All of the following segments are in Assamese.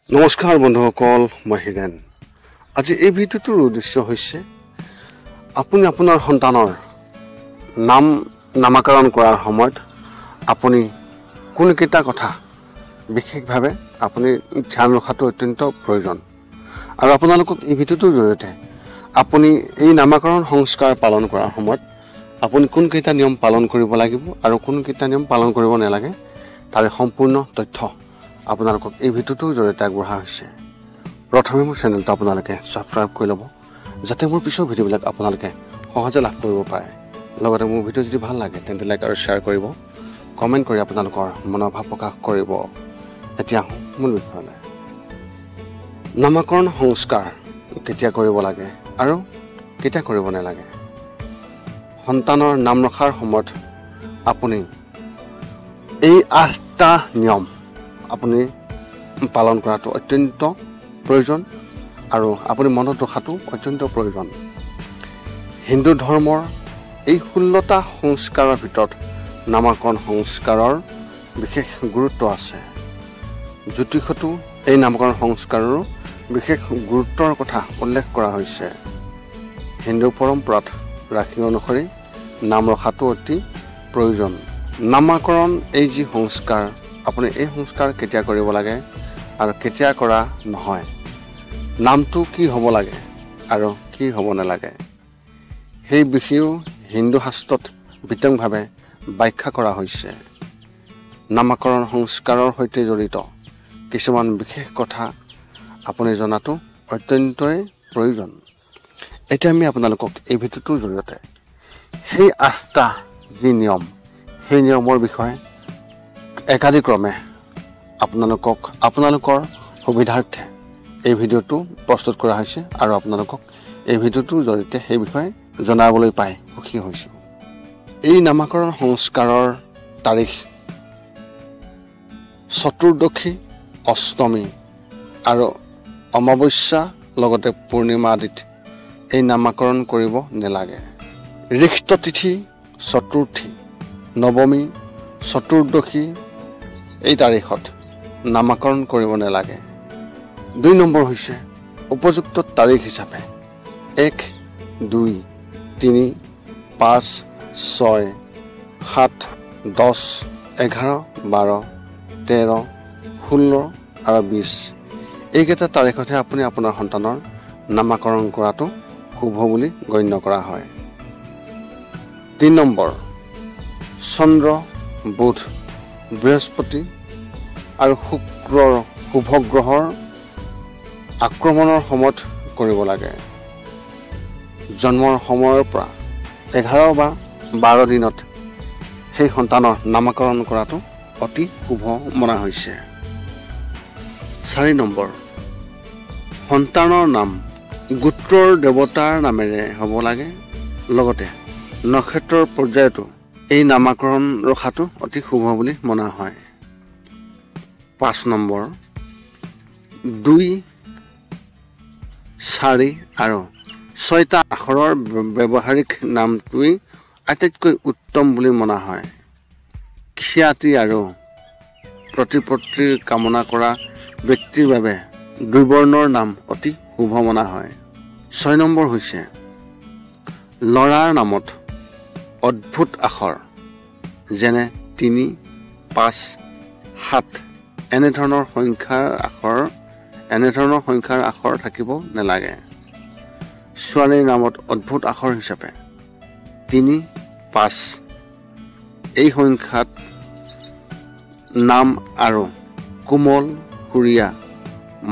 নমস্কাৰ বন্ধুসকল, মই হিৰেণ। আজি এই ভিডিঅ'টোৰ উদ্দেশ্য হৈছে আপুনি আপোনাৰ সন্তানৰ নামাকৰণ কৰাৰ সময়ত আপুনি কোনকেইটা কথা বিশেষভাৱে আপুনি ধ্যান ৰখাটো অত্যন্ত প্ৰয়োজন। আৰু আপোনালোকক এই ভিডিঅ'টোৰ জৰিয়তে আপুনি এই নামাকৰণ সংস্কাৰ পালন কৰাৰ সময়ত আপুনি কোনকেইটা নিয়ম পালন কৰিব লাগিব আৰু কোনকেইটা নিয়ম পালন কৰিব নালাগে তাৰে সম্পূৰ্ণ তথ্য আপোনালোকক এই ভিডিঅ'টোৰ জৰিয়তে আগবঢ়া হৈছে। প্ৰথমে মোৰ চেনেলটো আপোনালোকে ছাবস্ক্ৰাইব কৰি ল'ব, যাতে মোৰ পিছৰ ভিডিঅ'বিলাক আপোনালোকে সহজে লাভ কৰিব পাৰে। লগতে মোৰ ভিডিঅ' যদি ভাল লাগে তেন্তে লাইক আৰু শ্বেয়াৰ কৰিব, কমেণ্ট কৰি আপোনালোকৰ মনৰ ভাৱ প্ৰকাশ কৰিব। এতিয়া আহোঁ মূল বিষয়লৈ। নামাকৰণ সংস্কাৰ কেতিয়া কৰিব লাগে আৰু কেতিয়া কৰিব নালাগে। সন্তানৰ নাম ৰখাৰ সময়ত আপুনি এই 8টা নিয়ম আপুনি পালন কৰাটো অত্যন্ত প্ৰয়োজন আৰু আপুনি মনত ৰখাটো অত্যন্ত প্ৰয়োজন। হিন্দু ধৰ্মৰ এই 16টা সংস্কাৰৰ ভিতৰত নামাকৰণ সংস্কাৰৰ বিশেষ গুৰুত্ব আছে। জ্যোতিষতো এই নামকৰণ সংস্কাৰৰো বিশেষ গুৰুত্বৰ কথা উল্লেখ কৰা হৈছে। হিন্দু পৰম্পৰাত ৰাশি অনুসৰি নাম ৰখাটো অতি প্ৰয়োজন। নামাকৰণ এই যি সংস্কাৰ, আপুনি এই সংস্কাৰ কেতিয়া কৰিব লাগে আৰু কেতিয়া কৰা নহয়, নামটো কি হ'ব লাগে আৰু কি হ'ব নালাগে, সেই বিষয়েও হিন্দু শাস্ত্ৰত বিতংভাৱে ব্যাখ্যা কৰা হৈছে। নামাকৰণ সংস্কাৰৰ সৈতে জড়িত কিছুমান বিশেষ কথা আপুনি জনাটো অত্যন্তই প্ৰয়োজন। এতিয়া আমি আপোনালোকক এই ভিডিঅ'টোৰ জৰিয়তে সেই 8টা যি নিয়ম, সেই নিয়মৰ বিষয়ে একাদিক্ৰমে আপোনালোকৰ সুবিধাৰ্থে এই ভিডিঅ'টো প্ৰস্তুত কৰা হৈছে আৰু আপোনালোকক এই ভিডিঅ'টোৰ জৰিয়তে সেই বিষয়ে জনাবলৈ পাই সুখী হৈছোঁ। এই নামাকৰণ সংস্কাৰৰ তাৰিখ চতুৰ্দশী, অষ্টমী আৰু অমাৱস্যা লগতে পূৰ্ণিমা আদিত এই নামাকৰণ কৰিব নালাগে। ৰিক্ত তিথি, চতুৰ্থী, নৱমী, চতুৰ্দশী এই তাৰিখত নামাকৰণ কৰিব নালাগে। 2 নম্বৰ হৈছে উপযুক্ত তাৰিখ হিচাপে 1, 2, 3, 5, 6, 7, 10, 11, 12, 13, 16 আৰু 20 এইকেইটা তাৰিখতহে আপুনি আপোনাৰ সন্তানৰ নামাকৰণ কৰাটো শুভ বুলি গণ্য কৰা হয়। 3 নম্বৰ চন্দ্ৰ, বুধ, বৃহস্পতি আৰু শুক্ৰৰ শুভ গ্ৰহৰ আক্ৰমণৰ সময়ত কৰিব লাগে। জন্মৰ সময়ৰ পৰা 11 বা 12 দিনত সেই সন্তানৰ নামাকৰণ কৰাটো অতি শুভ মনা হৈছে। 4 নম্বৰ সন্তানৰ নাম গোত্ৰৰ দেৱতাৰ নামেৰে হ'ব লাগে। লগতে নক্ষত্ৰৰ পৰ্যায়তো এই নামাকৰণ ৰখাটো অতি শুভ বুলি মনা হয়। 5 নম্বৰ 2, 4 আৰু 6টা আখৰৰ ব্যৱহাৰিক নামটোৱেই আটাইতকৈ উত্তম বুলি মনা হয়। খ্যাতি আৰু প্ৰতিপত্তিৰ কামনা কৰা ব্যক্তিৰ বাবে 2 বৰ্ণৰ নাম অতি শুভ মনা হয়। 6 নম্বৰ হৈছে ল'ৰাৰ নামত অদ্ভুত আখৰ যেনে 3, 5, 7 এনেধৰণৰ সংখ্যাৰ আখৰ থাকিব নালাগে। ছোৱালীৰ নামত অদ্ভুত আখৰ হিচাপে 3, 5 এই সংখ্যাত নাম আৰু কোমল, সুৰীয়া,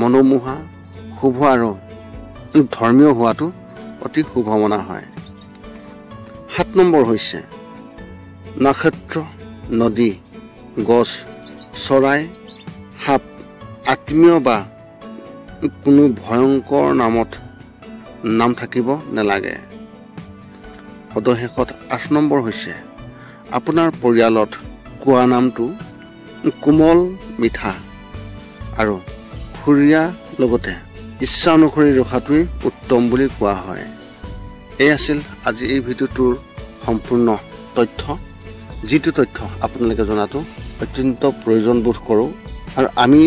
মনোমোহা, শুভ আৰু ধৰ্মীয় হোৱাটো অতি শুভ মনা হয়। 7 নম্বৰ হৈছে নক্ষত্ৰ, নদী, গছ, চৰাই, সাপ, আত্মীয় বা কোনো ভয়ংকৰ নাম থাকিব নালাগে। সদশেষত 8 নম্বৰ হৈছে আপোনাৰ পৰিয়ালত কোৱা নামটো কোমল, মিঠা আৰু সুৰীয়া, লগতে ইচ্ছা অনুসৰি ৰখাটোৱেই উত্তম বুলি কোৱা হয়। এই আছিল আজি এই ভিডিঅ'টোৰ সম্পূৰ্ণ তথ্য, যিটো তথ্য আপোনালোকে জনাটো অত্যন্ত প্ৰয়োজন বোধ কৰোঁ। আৰু আমি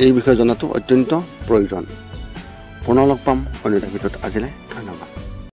এই বিষয়ে জনাটো অত্যন্ত প্ৰয়োজন। পুনৰ লগ পাম অন্য এটা ভিডিঅ'ত। আজিলৈ ধন্যবাদ।